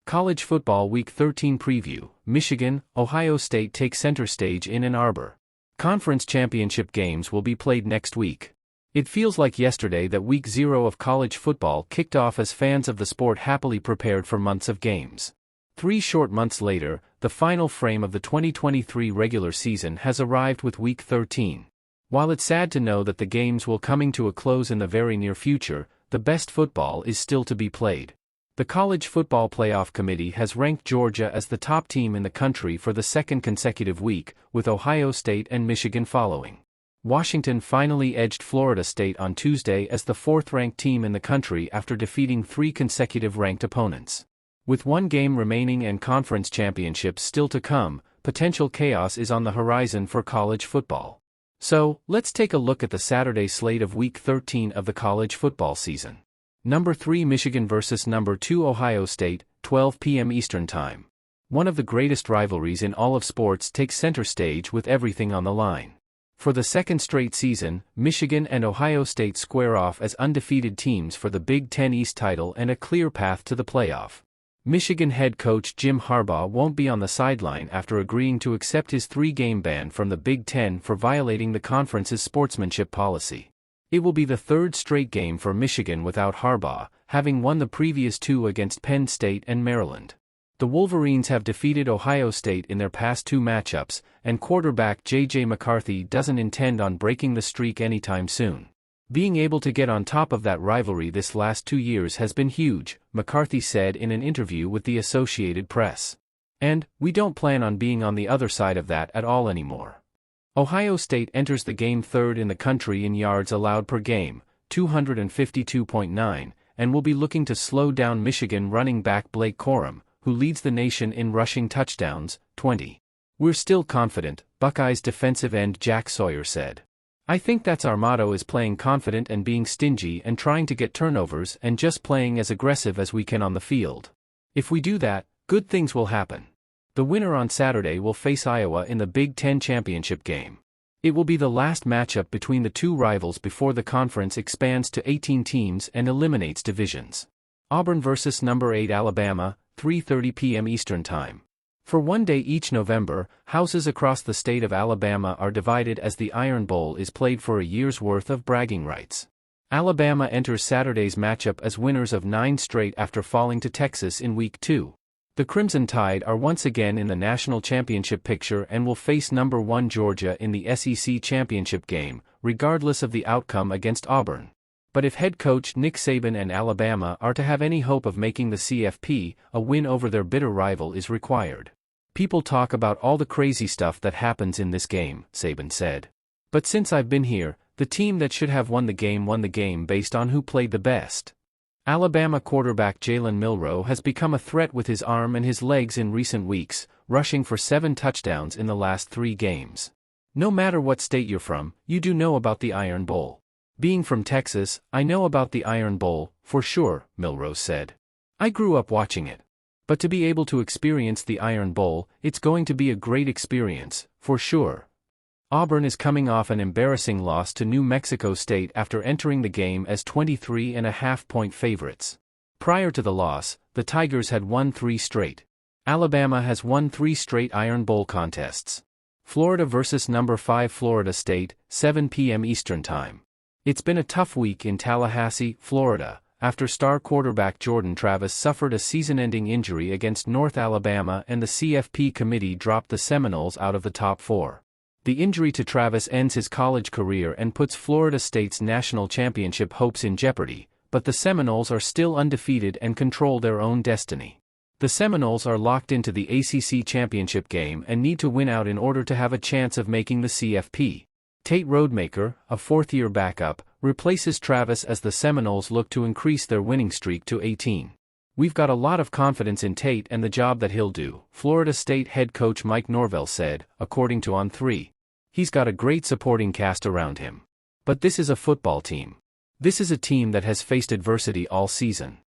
College Football Week 13 Preview. Michigan, Ohio State take center stage in Ann Arbor. Conference championship games will be played next week. It feels like yesterday that Week 0 of college football kicked off as fans of the sport happily prepared for months of games. 3 short months later, the final frame of the 2023 regular season has arrived with Week 13. While it's sad to know that the games will coming to a close in the very near future, the best football is still to be played. The College Football Playoff Committee has ranked Georgia as the top team in the country for the second consecutive week, with Ohio State and Michigan following. Washington finally edged Florida State on Tuesday as the fourth-ranked team in the country after defeating 3 consecutive ranked opponents. With one game remaining and conference championships still to come, potential chaos is on the horizon for college football. So, let's take a look at the Saturday slate of Week 13 of the college football season. Number 3 Michigan vs. Number 2 Ohio State, 12 p.m. Eastern Time. One of the greatest rivalries in all of sports takes center stage with everything on the line. For the second straight season, Michigan and Ohio State square off as undefeated teams for the Big Ten East title and a clear path to the playoff. Michigan head coach Jim Harbaugh won't be on the sideline after agreeing to accept his 3-game ban from the Big Ten for violating the conference's sportsmanship policy. It will be the third straight game for Michigan without Harbaugh, having won the previous 2 against Penn State and Maryland. The Wolverines have defeated Ohio State in their past 2 matchups, and quarterback J.J. McCarthy doesn't intend on breaking the streak anytime soon. Being able to get on top of that rivalry this last 2 years has been huge, McCarthy said in an interview with the Associated Press. And, we don't plan on being on the other side of that at all anymore. Ohio State enters the game third in the country in yards allowed per game, 252.9, and will be looking to slow down Michigan running back Blake Corum, who leads the nation in rushing touchdowns, 20. We're still confident, Buckeyes defensive end Jack Sawyer said. I think that's our motto, is playing confident and being stingy and trying to get turnovers and just playing as aggressive as we can on the field. If we do that, good things will happen. The winner on Saturday will face Iowa in the Big Ten championship game. It will be the last matchup between the 2 rivals before the conference expands to 18 teams and eliminates divisions. Auburn vs. Number 8 Alabama, 3:30 p.m. Eastern Time. For one day each November, houses across the state of Alabama are divided as the Iron Bowl is played for a year's worth of bragging rights. Alabama enters Saturday's matchup as winners of 9 straight after falling to Texas in Week 2. The Crimson Tide are once again in the national championship picture and will face number 1 Georgia in the SEC championship game, regardless of the outcome against Auburn. But if head coach Nick Saban and Alabama are to have any hope of making the CFP, a win over their bitter rival is required. People talk about all the crazy stuff that happens in this game, Saban said. But since I've been here, the team that should have won the game based on who played the best. Alabama quarterback Jalen Milroe has become a threat with his arm and his legs in recent weeks, rushing for 7 touchdowns in the last 3 games. No matter what state you're from, you do know about the Iron Bowl. Being from Texas, I know about the Iron Bowl, for sure, Milroe said. I grew up watching it. But to be able to experience the Iron Bowl, it's going to be a great experience, for sure. Auburn is coming off an embarrassing loss to New Mexico State after entering the game as 23.5-point favorites. Prior to the loss, the Tigers had won 3 straight. Alabama has won 3 straight Iron Bowl contests. Florida vs. Number 5 Florida State, 7 p.m. Eastern Time. It's been a tough week in Tallahassee, Florida, after star quarterback Jordan Travis suffered a season-ending injury against North Alabama and the CFP committee dropped the Seminoles out of the top 4. The injury to Travis ends his college career and puts Florida State's national championship hopes in jeopardy, but the Seminoles are still undefeated and control their own destiny. The Seminoles are locked into the ACC championship game and need to win out in order to have a chance of making the CFP. Tate Rodemaker, a 4th-year backup, replaces Travis as the Seminoles look to increase their winning streak to 18. We've got a lot of confidence in Tate and the job that he'll do, Florida State head coach Mike Norvell said, according to On3. He's got a great supporting cast around him. But this is a football team. This is a team that has faced adversity all season.